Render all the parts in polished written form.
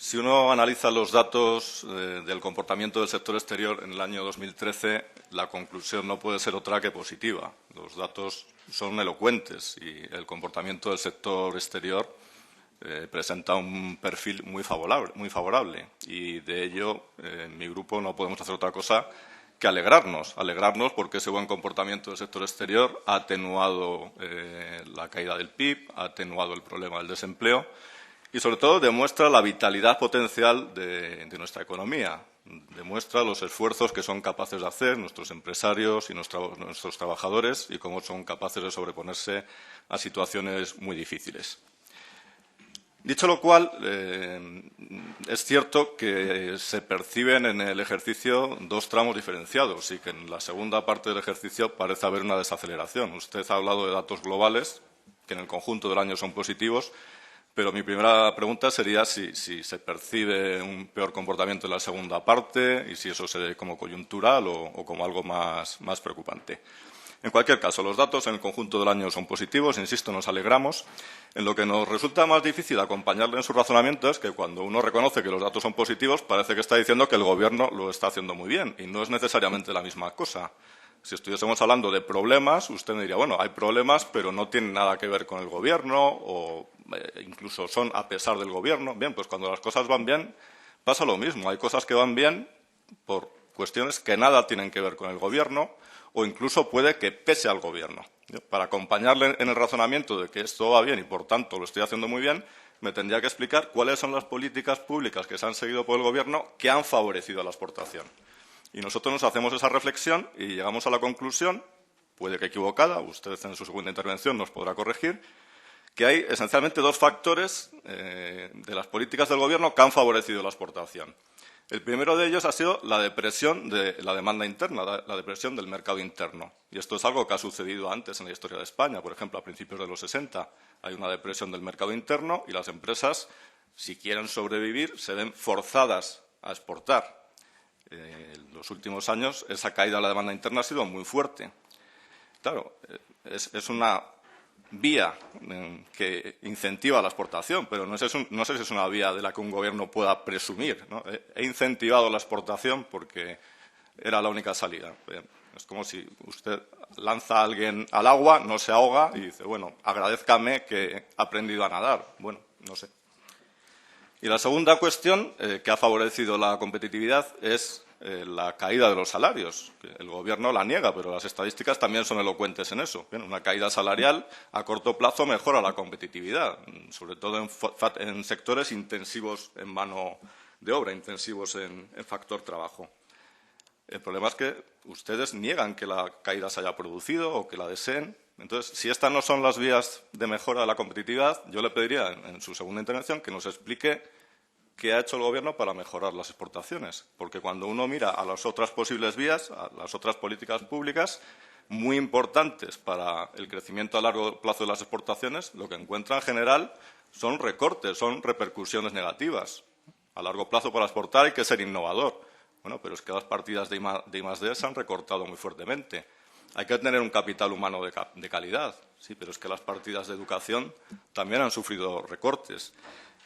Si uno analiza los datos del comportamiento del sector exterior en el año 2013, la conclusión no puede ser otra que positiva. Los datos son elocuentes y el comportamiento del sector exterior presenta un perfil muy favorable. Y de ello, en mi grupo no podemos hacer otra cosa que alegrarnos porque ese buen comportamiento del sector exterior ha atenuado la caída del PIB, ha atenuado el problema del desempleo y, sobre todo, demuestra la vitalidad potencial de nuestra economía, demuestra los esfuerzos que son capaces de hacer nuestros empresarios y nuestros trabajadores y cómo son capaces de sobreponerse a situaciones muy difíciles. Dicho lo cual, es cierto que se perciben en el ejercicio dos tramos diferenciados y que en la segunda parte del ejercicio parece haber una desaceleración. Usted ha hablado de datos globales, que en el conjunto del año son positivos, pero mi primera pregunta sería si se percibe un peor comportamiento en la segunda parte y si eso se ve como coyuntural o como algo más preocupante. En cualquier caso, los datos en el conjunto del año son positivos, insisto, nos alegramos. En lo que nos resulta más difícil acompañarle en su razonamiento es que cuando uno reconoce que los datos son positivos, parece que está diciendo que el Gobierno lo está haciendo muy bien, y no es necesariamente la misma cosa. Si estuviésemos hablando de problemas, usted me diría, bueno, hay problemas, pero no tienen nada que ver con el Gobierno o incluso son a pesar del Gobierno. Bien, pues cuando las cosas van bien, pasa lo mismo. Hay cosas que van bien por cuestiones que nada tienen que ver con el Gobierno o incluso puede que pese al Gobierno. Para acompañarle en el razonamiento de que esto va bien y, por tanto, lo estoy haciendo muy bien, me tendría que explicar cuáles son las políticas públicas que se han seguido por el Gobierno que han favorecido a la exportación. Y nosotros nos hacemos esa reflexión y llegamos a la conclusión, puede que equivocada, usted en su segunda intervención nos podrá corregir, que hay esencialmente dos factores de las políticas del Gobierno que han favorecido la exportación. El primero de ellos ha sido la depresión de la demanda interna, la depresión del mercado interno. Y esto es algo que ha sucedido antes en la historia de España. Por ejemplo, a principios de los 60 hay una depresión del mercado interno y las empresas, si quieren sobrevivir, se ven forzadas a exportar. En los últimos años esa caída de la demanda interna ha sido muy fuerte. Claro, es una vía que incentiva la exportación, pero no sé si es una vía de la que un gobierno pueda presumir, ¿no? He incentivado la exportación porque era la única salida. Es como si usted lanza a alguien al agua, no se ahoga y dice, bueno, agradézcame que ha aprendido a nadar. Bueno, no sé. Y la segunda cuestión que ha favorecido la competitividad es la caída de los salarios. El Gobierno la niega, pero las estadísticas también son elocuentes en eso. Bien, una caída salarial a corto plazo mejora la competitividad, sobre todo en sectores intensivos en mano de obra, intensivos en factor trabajo. El problema es que ustedes niegan que la caída se haya producido o que la deseen. Entonces, si estas no son las vías de mejora de la competitividad, yo le pediría en su segunda intervención que nos explique qué ha hecho el Gobierno para mejorar las exportaciones. Porque cuando uno mira a las otras posibles vías, a las otras políticas públicas, muy importantes para el crecimiento a largo plazo de las exportaciones, lo que encuentra en general son recortes, son repercusiones negativas. A largo plazo para exportar hay que ser innovador. Bueno, pero es que las partidas de I+D se han recortado muy fuertemente. Hay que tener un capital humano de calidad, sí, pero es que las partidas de educación también han sufrido recortes.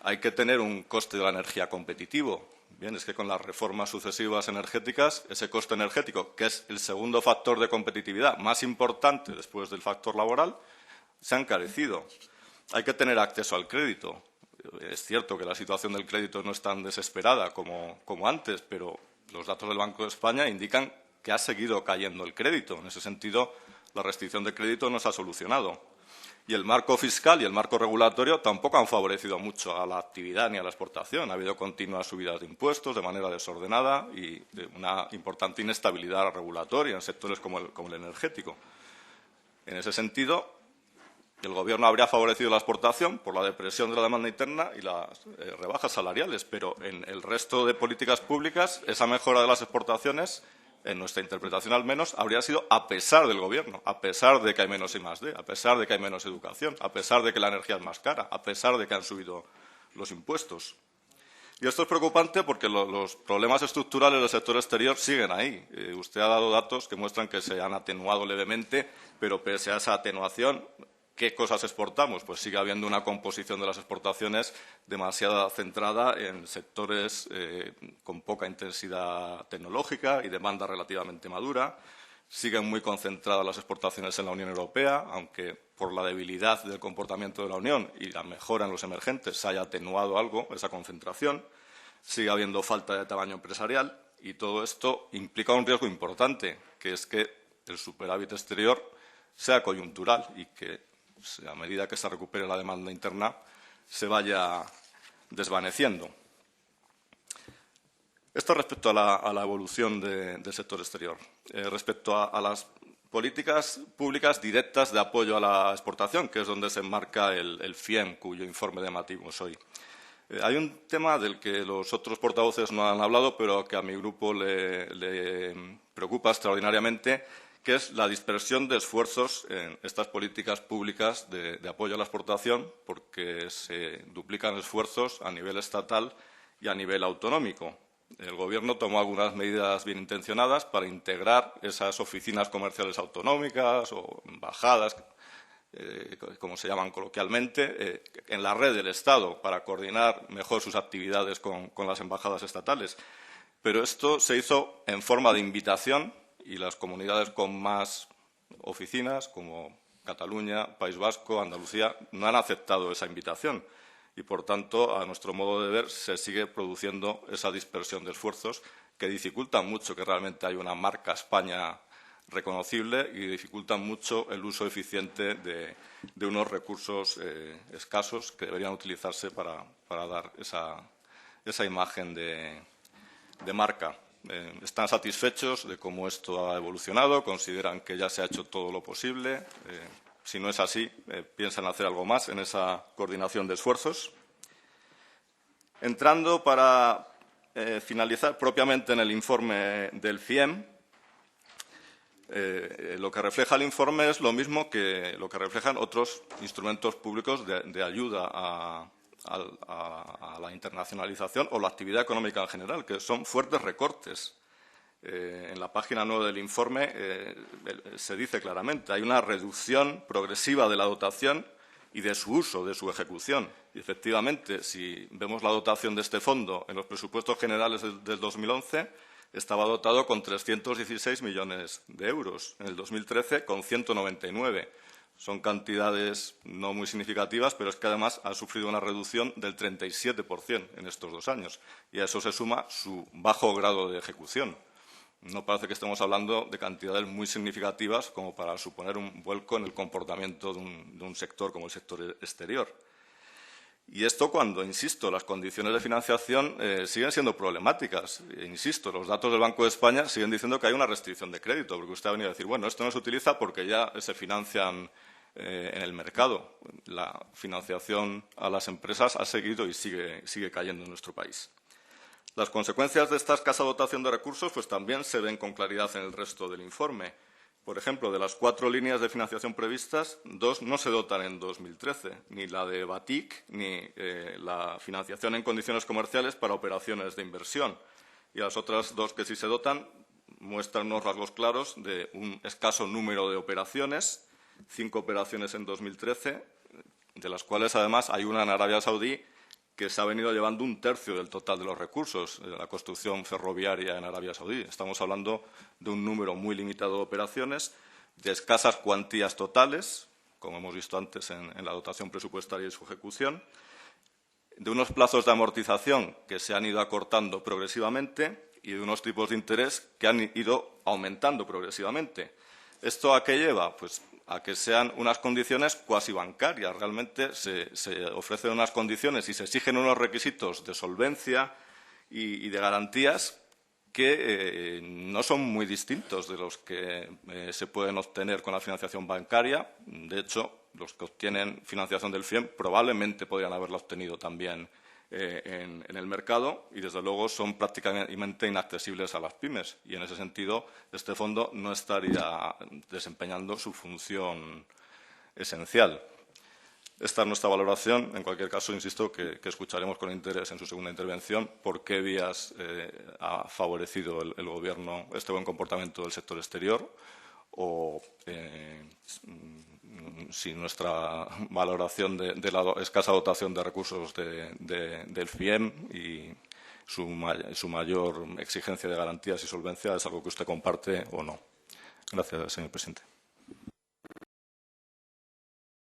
Hay que tener un coste de la energía competitivo. Bien, es que con las reformas sucesivas energéticas, ese coste energético, que es el segundo factor de competitividad más importante después del factor laboral, se ha encarecido. Hay que tener acceso al crédito. Es cierto que la situación del crédito no es tan desesperada como antes, pero los datos del Banco de España indican que ha seguido cayendo el crédito. En ese sentido, la restricción de crédito no se ha solucionado. Y el marco fiscal y el marco regulatorio tampoco han favorecido mucho a la actividad ni a la exportación. Ha habido continuas subidas de impuestos de manera desordenada y de una importante inestabilidad regulatoria en sectores como el energético. En ese sentido, el Gobierno habría favorecido la exportación por la depresión de la demanda interna y las rebajas salariales, pero en el resto de políticas públicas esa mejora de las exportaciones, en nuestra interpretación al menos, habría sido a pesar del Gobierno, a pesar de que hay menos I+D, a pesar de que hay menos educación, a pesar de que la energía es más cara, a pesar de que han subido los impuestos. Y esto es preocupante porque los problemas estructurales del sector exterior siguen ahí. Usted ha dado datos que muestran que se han atenuado levemente, pero pese a esa atenuación ¿Qué cosas exportamos? Pues sigue habiendo una composición de las exportaciones demasiado centrada en sectores con poca intensidad tecnológica y demanda relativamente madura. Siguen muy concentradas las exportaciones en la Unión Europea, aunque por la debilidad del comportamiento de la Unión y la mejora en los emergentes se haya atenuado algo esa concentración. Sigue habiendo falta de tamaño empresarial y todo esto implica un riesgo importante, que es que el superávit exterior sea coyuntural y que a medida que se recupere la demanda interna, se vaya desvaneciendo. Esto respecto a la evolución del sector exterior. Respecto a las políticas públicas directas de apoyo a la exportación, que es donde se enmarca el FIEM, cuyo informe debatimos hoy. Hay un tema del que los otros portavoces no han hablado, pero que a mi grupo le preocupa extraordinariamente, que es la dispersión de esfuerzos en estas políticas públicas de apoyo a la exportación, porque se duplican esfuerzos a nivel estatal y a nivel autonómico. El Gobierno tomó algunas medidas bien intencionadas para integrar esas oficinas comerciales autonómicas o embajadas, como se llaman coloquialmente, en la red del Estado para coordinar mejor sus actividades con las embajadas estatales. Pero esto se hizo en forma de invitación y las comunidades con más oficinas, como Cataluña, País Vasco, Andalucía, no han aceptado esa invitación. Y, por tanto, a nuestro modo de ver, se sigue produciendo esa dispersión de esfuerzos que dificultan mucho que realmente haya una marca España reconocible y dificultan mucho el uso eficiente de unos recursos escasos que deberían utilizarse para dar esa imagen de marca. Están satisfechos de cómo esto ha evolucionado, consideran que ya se ha hecho todo lo posible. Si no es así, piensan hacer algo más en esa coordinación de esfuerzos. Entrando para finalizar propiamente en el informe del FIEM, lo que refleja el informe es lo mismo que lo que reflejan otros instrumentos públicos de ayuda a la internacionalización o la actividad económica en general, que son fuertes recortes. En la página 9 del informe se dice claramente, hay una reducción progresiva de la dotación y de su uso, de su ejecución. Y, efectivamente, si vemos la dotación de este fondo en los presupuestos generales del 2011, estaba dotado con 316 millones de euros. En el 2013, con 199. Son cantidades no muy significativas, pero es que además ha sufrido una reducción del 37% en estos 2 años. Y a eso se suma su bajo grado de ejecución. No parece que estemos hablando de cantidades muy significativas como para suponer un vuelco en el comportamiento de un sector como el sector exterior. Y esto cuando, insisto, las condiciones de financiación siguen siendo problemáticas. Insisto, los datos del Banco de España siguen diciendo que hay una restricción de crédito, porque usted ha venido a decir, bueno, esto no se utiliza porque ya se financian en el mercado. La financiación a las empresas ha seguido y sigue cayendo en nuestro país. Las consecuencias de esta escasa dotación de recursos pues, también se ven con claridad en el resto del informe. Por ejemplo, de las 4 líneas de financiación previstas, 2 no se dotan en 2013, ni la de BATIC ni la financiación en condiciones comerciales para operaciones de inversión. Y las otras 2 que sí se dotan muestran unos rasgos claros de un escaso número de operaciones, 5 operaciones en 2013, de las cuales además hay una en Arabia Saudí que se ha venido llevando 1/3 del total de los recursos de la construcción ferroviaria en Arabia Saudí. Estamos hablando de un número muy limitado de operaciones, de escasas cuantías totales, como hemos visto antes en la dotación presupuestaria y su ejecución, de unos plazos de amortización que se han ido acortando progresivamente y de unos tipos de interés que han ido aumentando progresivamente. ¿Esto a qué lleva? Pues a que sean unas condiciones cuasi bancarias. Realmente se ofrecen unas condiciones y se exigen unos requisitos de solvencia y de garantías que no son muy distintos de los que se pueden obtener con la financiación bancaria. De hecho, los que obtienen financiación del FIEM probablemente podrían haberla obtenido también en el mercado y, desde luego, son prácticamente inaccesibles a las pymes. Y, en ese sentido, este fondo no estaría desempeñando su función esencial. Esta es nuestra valoración. En cualquier caso, insisto que escucharemos con interés en su segunda intervención por qué vías ha favorecido el Gobierno este buen comportamiento del sector exterior o si nuestra valoración de la escasa dotación de recursos del FIEM y su mayor exigencia de garantías y solvencia es algo que usted comparte o no. Gracias, señor presidente.